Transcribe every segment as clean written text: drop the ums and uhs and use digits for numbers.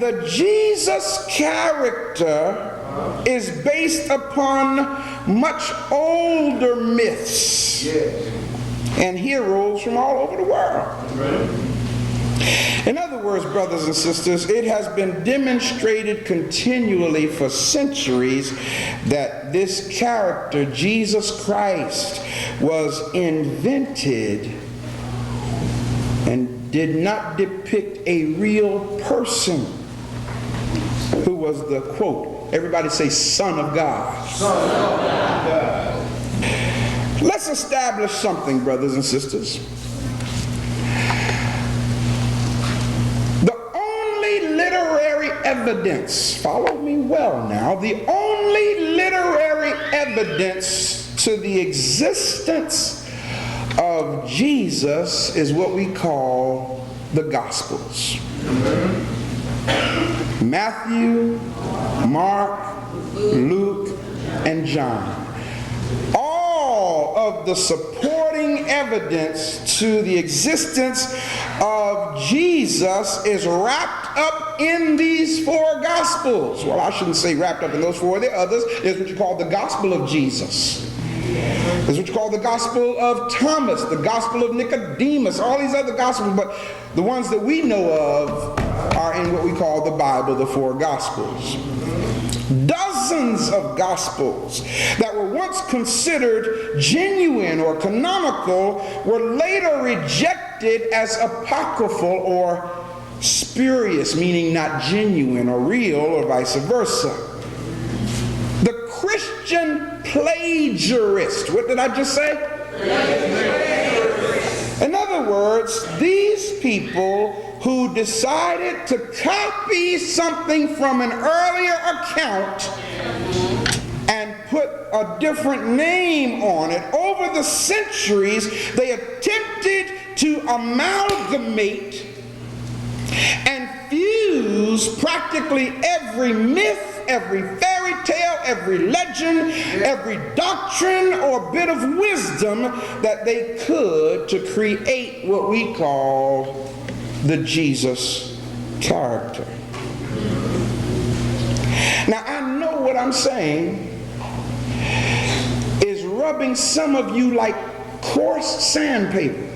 the Jesus character is based upon much older myths and heroes from all over the world. In other words, brothers and sisters, it has been demonstrated continually for centuries that this character, Jesus Christ, was invented and did not depict a real person who was the, quote, everybody say, Son of God. Son of God. Let's establish something, brothers and sisters. The only literary evidence, follow me well now, the only literary evidence to the existence of Jesus is what we call the Gospels. Matthew, Mark, Luke, and John. All of the supporting evidence to the existence of Jesus is wrapped up in these four Gospels. Well, I shouldn't say wrapped up in those four. The others is what you call the Gospel of Jesus. It's what you call the Gospel of Thomas, the Gospel of Nicodemus, all these other Gospels, but the ones that we know of are in what we call the Bible, the four Gospels. Dozens of Gospels that were once considered genuine or canonical were later rejected as apocryphal or spurious, meaning not genuine or real, or vice versa. The Christian plagiarist, what did I just say? In other words, these people who decided to copy something from an earlier account and put a different name on it, over the centuries, they attempted to amalgamate and fuse practically every myth, every fairy tale, every legend, every doctrine or bit of wisdom that they could to create what we call the Jesus character. Now, I know what I'm saying is rubbing some of you like coarse sandpaper.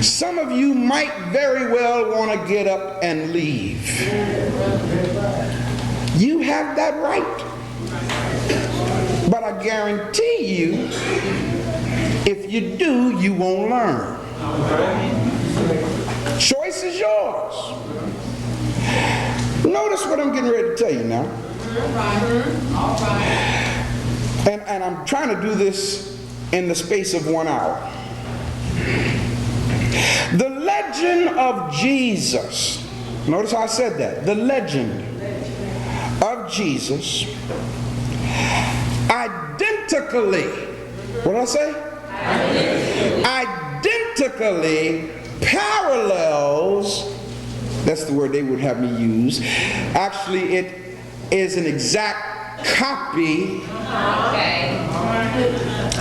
Some of you might very well want to get up and leave. You have that right. But I guarantee you, if you do, you won't learn. Choice is yours. Notice what I'm getting ready to tell you now. And I'm trying to do this in the space of 1 hour. The legend of Jesus, notice how I said that, the legend of Jesus identically, what did I say? Identically parallels, that's the word they would have me use. Actually, it is an exact copy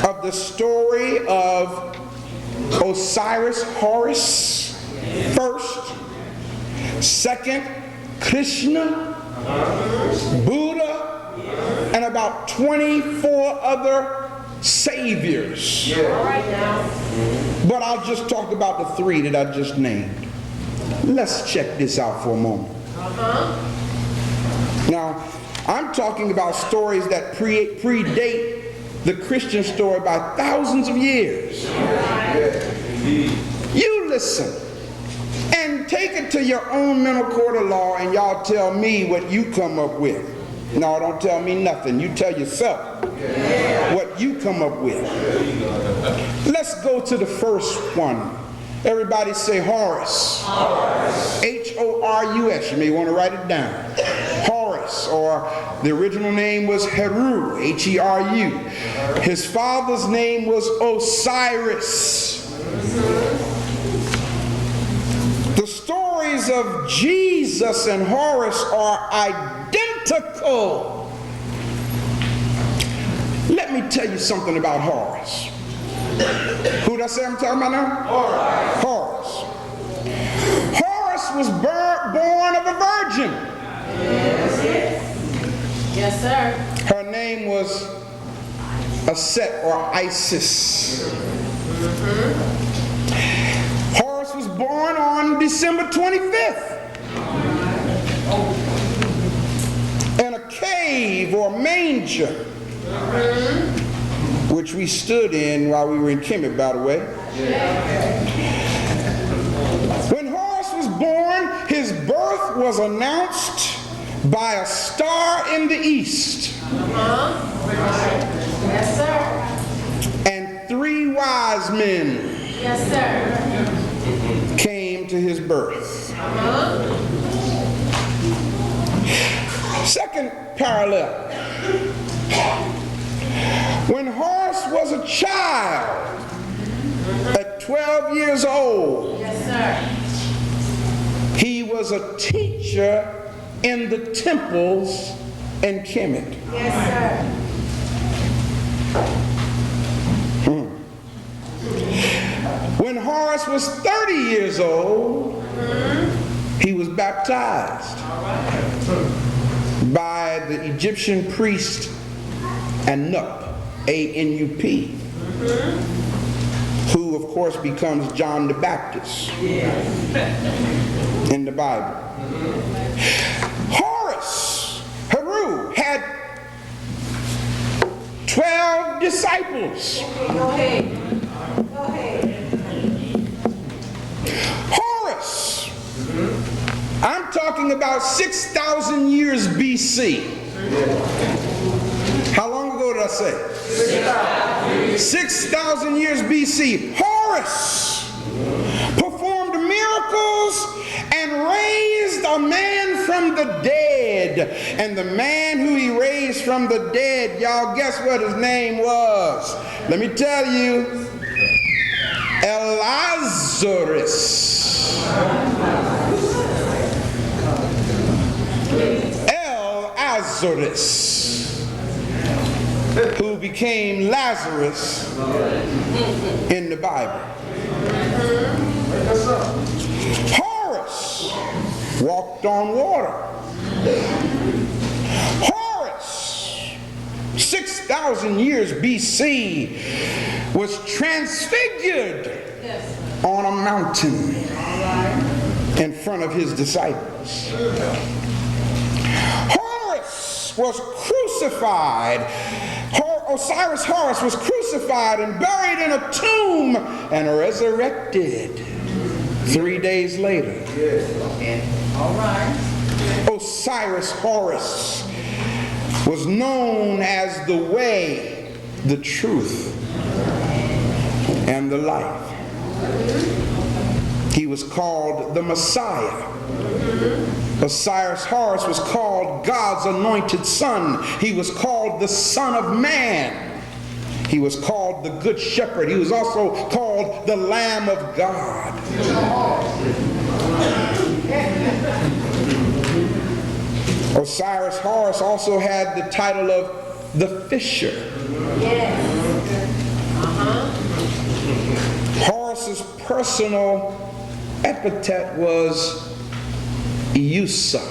of the story of Osiris, Horus, first, second, Krishna, Buddha, and about 24 other saviors. But I'll just talk about the 3 that I just named. Let's check this out for a moment. Now, I'm talking about stories that predate the Christian story by thousands of years. You listen and take it to your own mental court of law, and y'all tell me what you come up with. No, don't tell me nothing. You tell yourself what you come up with. Let's go to the first one. Everybody say Horus. H-O-R-U-S. You may want to write it down. Horus, or the original name was Heru, H-E-R-U. His father's name was Osiris. The stories of Jesus and Horus are identical. Let me tell you something about Horus. Who did I say I'm talking about now? Horus. Horus Horus was born of a virgin. Yes, sir. Her name was Aset or Isis. Horus was born on December 25th in a cave or manger, which we stood in while we were in Kemet, by the way. When Horus was born, his birth was announced by a star in the east. Yes, sir. And 3 wise men Yes, sir. came to his birth. Second parallel. When Horus was a child, at 12 years old, Yes, sir. he was a teacher in the temples in Kemet. Yes, sir. When Horus was 30 years old, he was baptized by the Egyptian priest Anup, A-N-U-P, who of course becomes John the Baptist in the Bible. Heru had 12 disciples. Go ahead. Go ahead. Horus, I'm talking about 6,000 years BC. How long ago did I say? 6,000 years BC. Horus performed miracles and raised a man from the dead. And the man who he raised from the dead, y'all guess what his name was? Let me tell you. Lazarus. Lazarus, who became Lazarus in the Bible. Horus walked on water. Horus, 6,000 years BC, was transfigured on a mountain in front of his disciples. Horus was crucified. Osiris Horus was crucified and buried in a tomb and resurrected 3 days later. All right. Osiris Horus was known as the way, the truth, and the life. He was called the Messiah. Osiris Horus was called God's anointed son. He was called the Son of Man. He was called the Good Shepherd. He was also called the Lamb of God. Osiris Horus also had the title of the Fisher. Horus's personal epithet was Iusa,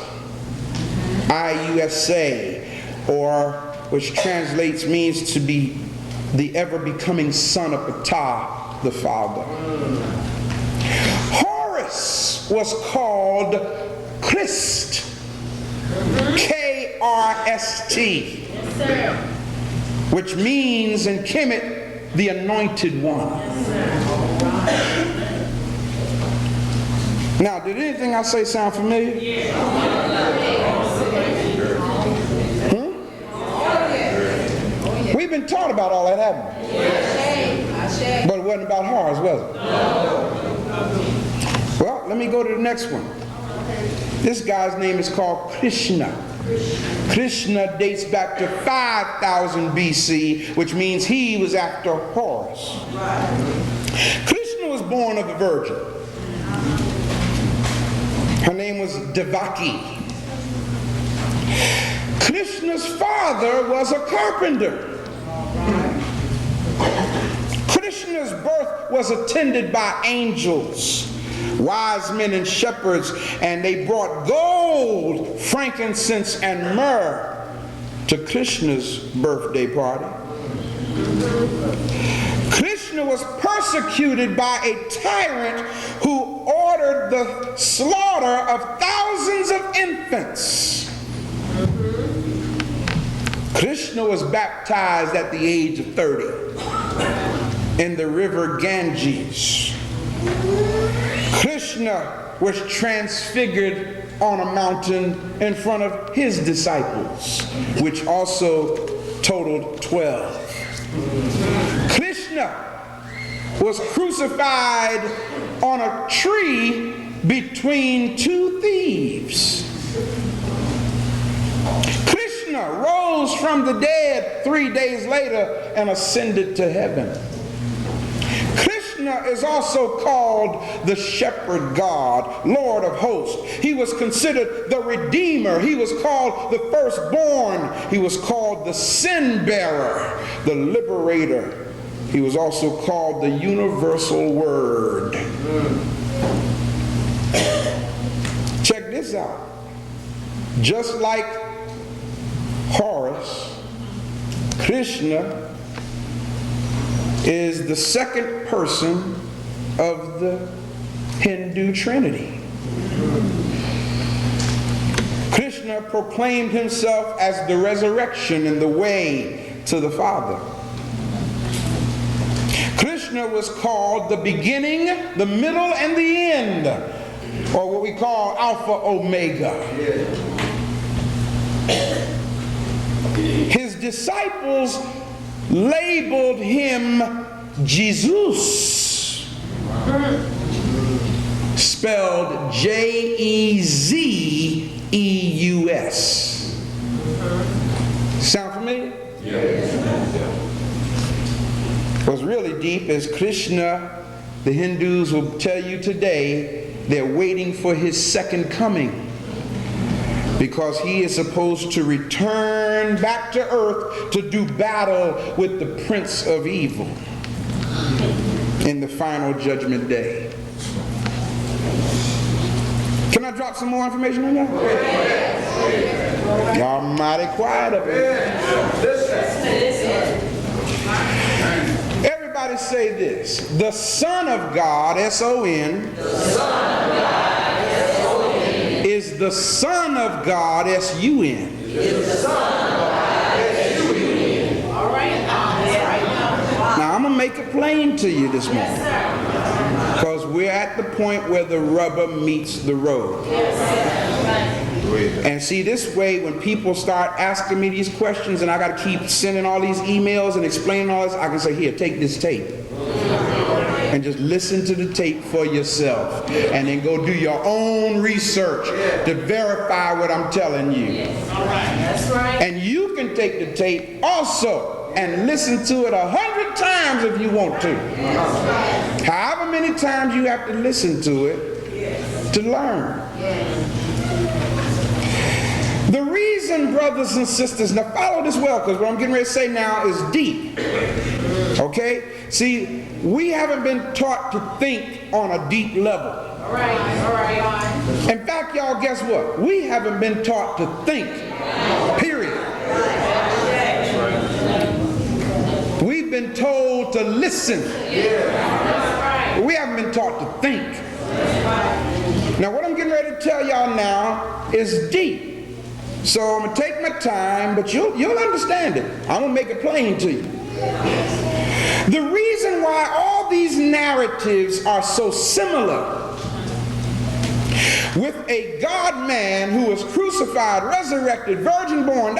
I-U-S-A, or which translates means to be the ever-becoming son of Ptah, the father. Horus was called Christ, K-R-S-T, which means in Kemet, the anointed one. Now, did anything I say sound familiar? We've been taught about all that, haven't we? But it wasn't about Horus, was it? Well, let me go to the next one. This guy's name is called Krishna. Krishna dates back to 5,000 BC, which means he was after Horus. Krishna was born of a virgin. Her name was Devaki. Krishna's father was a carpenter. Krishna's birth was attended by angels. wise men and shepherds, and they brought gold, frankincense, and myrrh to Krishna's birthday party. Krishna was persecuted by a tyrant who ordered the slaughter of thousands of infants. Krishna was baptized at the age of 30 in the river Ganges. Krishna was transfigured on a mountain in front of his disciples, which also totaled 12. Krishna was crucified on a tree between two thieves. Krishna rose from the dead 3 days later and ascended to heaven. Krishna is also called the shepherd God, Lord of hosts. He was considered the Redeemer. He was called the firstborn. He was called the sin bearer, the liberator. He was also called the universal word. Check this out. Just like Horus, Krishna is the second person of the Hindu Trinity. Krishna proclaimed himself as the resurrection and the way to the Father. Krishna was called the beginning, the middle, and the end, or what we call Alpha Omega. His disciples labeled him Jesus, spelled Jezus. Sound familiar? Yes. What's really deep is Krishna, the Hindus will tell you today, they're waiting for his second coming, because he is supposed to return back to earth to do battle with the prince of evil in the final judgment day. Can I drop some more information on y'all? Y'all mighty quiet up here. Everybody say this. The Son of God, S-O-N, is the Son of God, S-U-N. All right. Now I'm going to make it plain to you this morning, because we're at the point where the rubber meets the road. And see, this way, when people start asking me these questions and I got to keep sending all these emails and explaining all this, I can say, here, take this tape. And just listen to the tape for yourself. And then go do your own research to verify what I'm telling you. That's right. And you can take the tape also and listen to it 100 times if you want to. However many times you have to listen to it to learn. The reason, brothers and sisters, now follow this well, because what I'm getting ready to say now is deep. Okay? See, we haven't been taught to think on a deep level. All right. In fact, y'all, guess what? We haven't been taught to think. Period. We've been told to listen. We haven't been taught to think. Now, what I'm getting ready to tell y'all now is deep. So I'm going to take my time, but you'll understand it. I'm going to make it plain to you. The reason why all these narratives are so similar with a God-man who was crucified, resurrected, virgin born,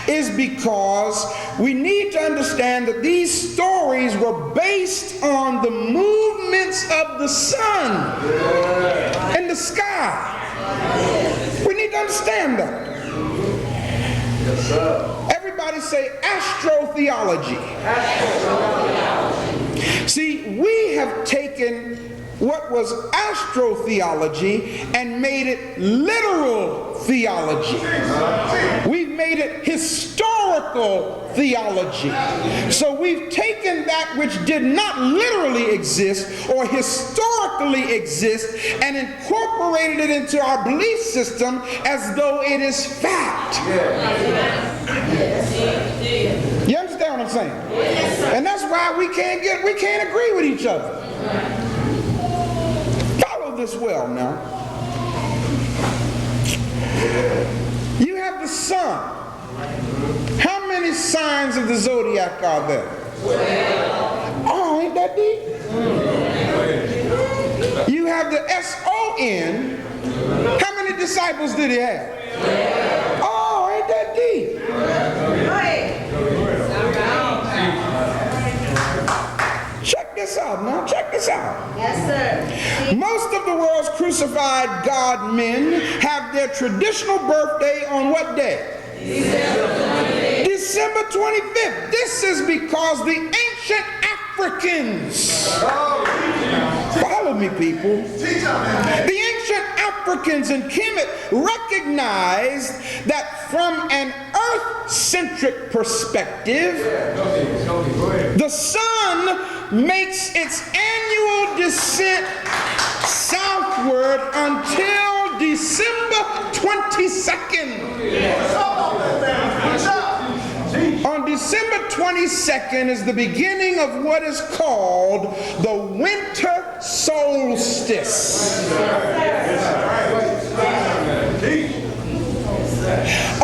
is because we need to understand that these stories were based on the movements of the sun in the sky. We need to understand that. Yes, sir. Everybody say astrotheology. See, we have taken what was astrotheology and made it literal theology. We've made it historical theology. So we've taken that which did not literally exist or historically exist and incorporated it into our belief system as though it is fact. You understand what I'm saying? And that's why we can't agree with each other. Follow this well now. You have the sun. How many signs of the zodiac are there? Oh, ain't that deep? You have the S-O-N. How many disciples did he have? Oh, ain't that deep? Check this out now. Check this out. Yes, sir. Most of the world's crucified God men have their traditional birthday on what day? December 25th. This is because the ancient Africans, follow me people, the ancient Africans in Kemet recognized that from an earth-centric perspective, the sun makes its annual descent southward until December 22nd. On December 22nd is the beginning of what is called the winter solstice.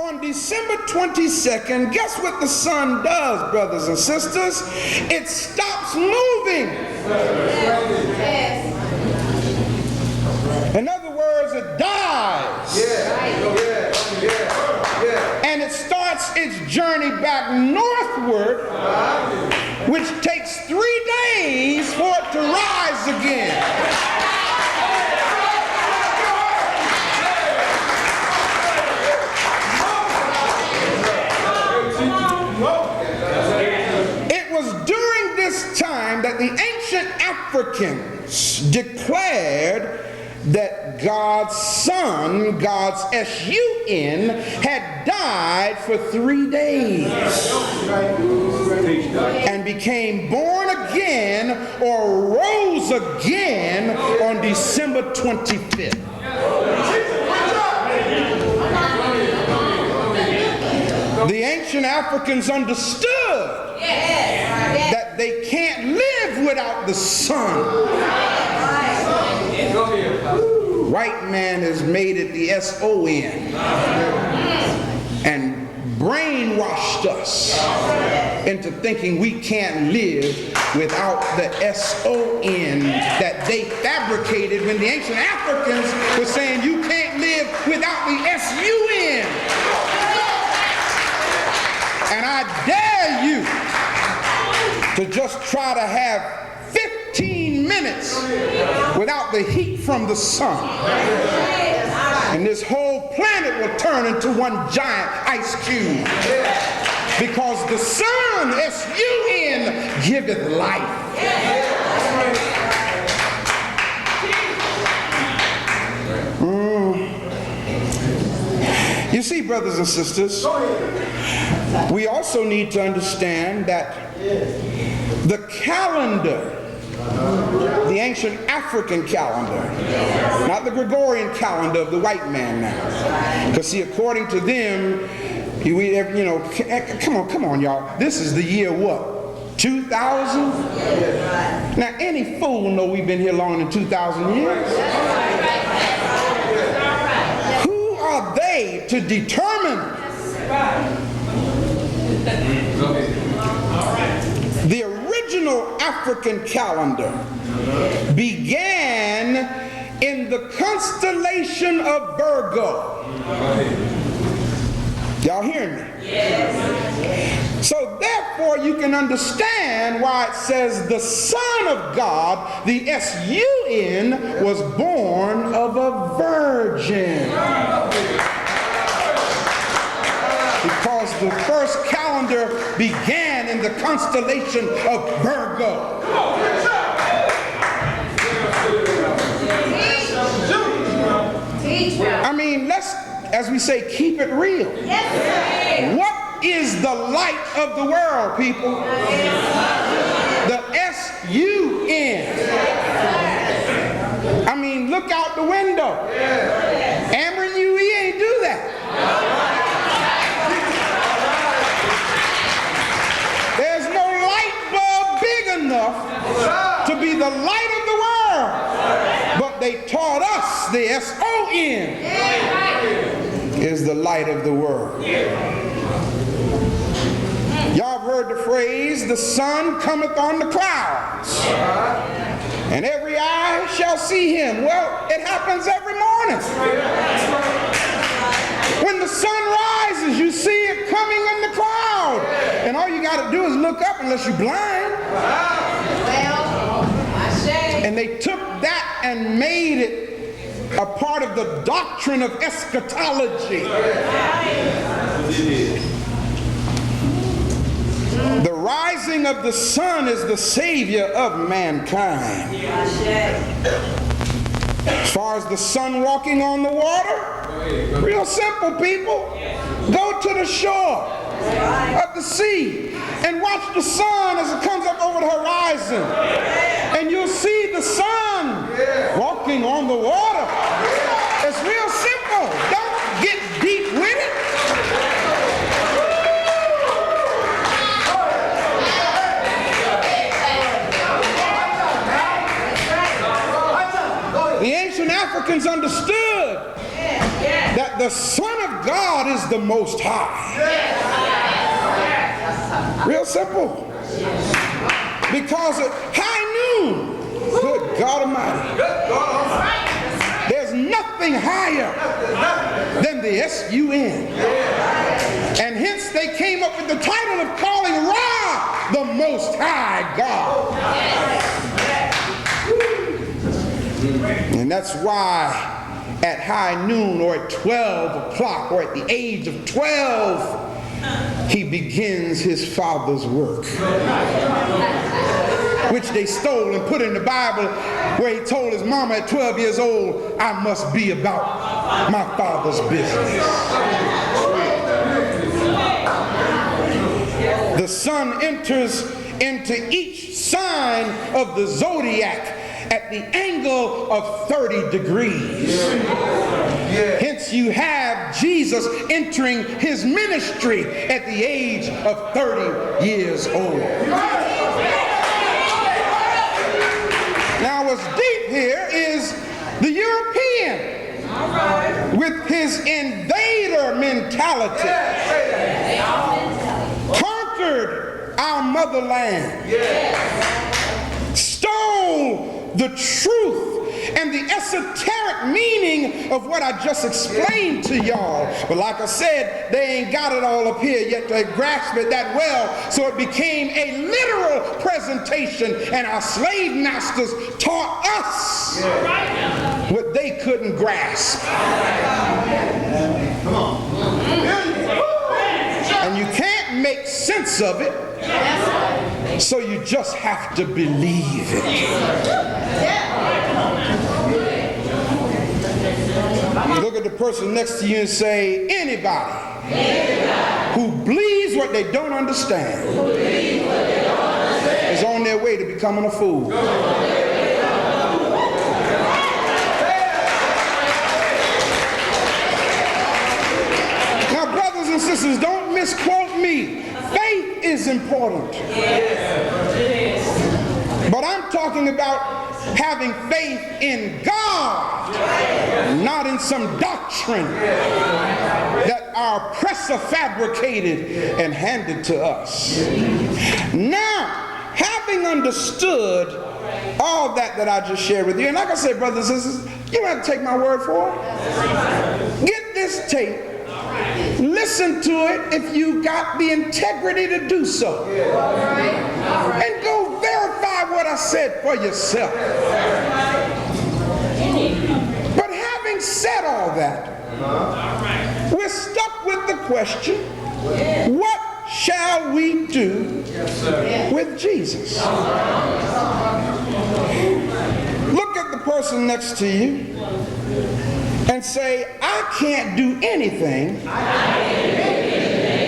On December 22nd, guess what the sun does, brothers and sisters? It stops moving. In other words, it dies. And it starts its journey back northward, which takes 3 days for it to rise again. It was during this time that the ancient Africans declared that God's Son, God's S-U-N, had died for 3 days and became born again or rose again on December 25th. The ancient Africans understood that they can't live without the sun. White man has made it the S-O-N and brainwashed us into thinking we can't live without the S-O-N that they fabricated when the ancient Africans were saying you can't live without the S-U-N. And I dare you to just try to have 15 minutes without the heat from the sun. And this whole planet will turn into one giant ice cube. Because the sun, S-U-N, giveth life. You see, brothers and sisters, we also need to understand that the calendar, the ancient African calendar, not the Gregorian calendar of the white man now. Because see, according to them, come on, y'all. This is the year what? 2000? Now, any fool know we've been here longer than 2,000 years. Who are they to determine the original African calendar began in the constellation of Virgo. Y'all hearing me? Yes. So therefore you can understand why it says the Son of God, the S-U-N, was born of a virgin. Because the first calendar began in the constellation of Virgo. I mean, let's, as we say, keep it real. What is the light of the world, people? The S-U-N. I mean, look out the window. Amber you, he ain't do that. There's no light bulb big enough to be the light of the world. But they taught us the S-O-N is the light of the world. Y'all have heard the phrase, the sun cometh on the clouds, and every eye shall see him. Well, it happens every morning. When the sun rises, you see it coming in the cloud. And all you got to do is look up unless you're blind. And they took that and made it a part of the doctrine of eschatology. The rising of the sun is the savior of mankind. As far as the sun walking on the water, real simple, people. Go to the shore of the sea and watch the sun as it comes up over the horizon. And you'll see the sun walking on the water. It's real simple. Don't get deep with it. The ancient Africans understood that the Son of God is the Most High. Real simple. Because at high noon, good God Almighty, there's nothing higher than the S-U-N. And hence they came up with the title of calling Ra the Most High God. And that's why at high noon or at 12 o'clock or at the age of 12, he begins his Father's work, which they stole and put in the Bible, where he told his mama at 12 years old, I must be about my Father's business. The sun enters into each sign of the zodiac at the angle of 30 degrees. Hence you have Jesus entering his ministry at the age of 30 years old. Now what's deep here is the European with his invader mentality conquered our motherland, stole the truth and the esoteric meaning of what I just explained to y'all. But like I said, they ain't got it all up here yet to grasp it that well, so it became a literal presentation, and our slave masters taught us what they couldn't grasp. And you can't make sense of it, so you just have to believe it. Look at the person next to you and say, anybody who believes what they don't understand is on their way to becoming a fool. Now, brothers and sisters, don't misquote me. Faith is important. But I'm talking about having faith in God, not in some doctrine that our oppressor fabricated and handed to us. Now, having understood all that I just shared with you, and like I said, brothers and sisters, you don't have to take my word for it. Get this tape. Listen to it if you got the integrity to do so. And go verify what I said for yourself. But having said all that, we're stuck with the question, what shall we do with Jesus? Look at the person next to you and say, I can't do anything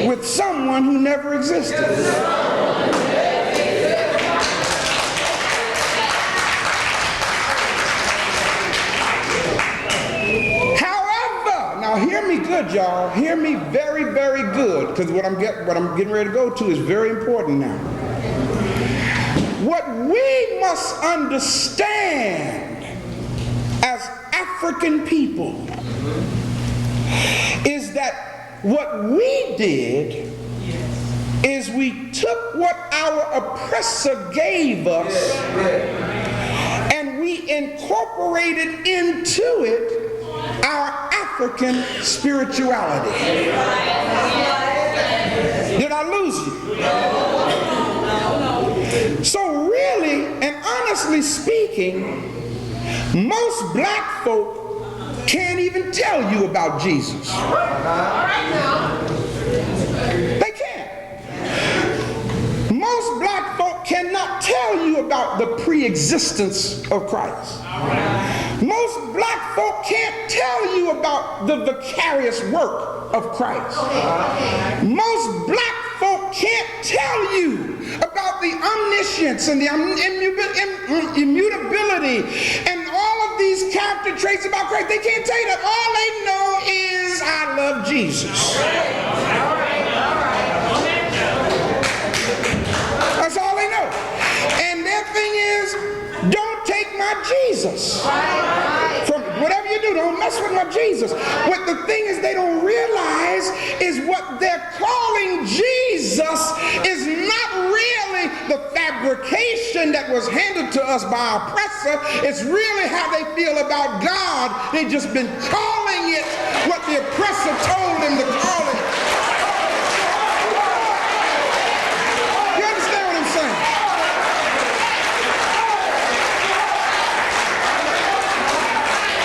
with someone who never existed. However, now hear me good, y'all. Hear me very, very good, because what I'm getting ready to go to is very important now. What we must understand as African people is that what we did is we took what our oppressor gave us and we incorporated into it our African spirituality. Did I lose you? So really and honestly speaking, most black folk can't even tell you about Jesus. They can't. Most black folk cannot tell you about the pre-existence of Christ. Most black folk can't tell you about the vicarious work of Christ. Most black folk can't tell you about the omniscience and the immutability and all of these character traits about Christ. They can't tell you that. All they know is, I love Jesus. That's all they know. And their thing is, don't take my Jesus. From whatever you do, don't mess with my Jesus. What the thing is they don't realize is what they're calling Jesus is not really the fabrication that was handed to us by our oppressor. It's really how they feel about God. They've just been calling it what the oppressor told them to call it.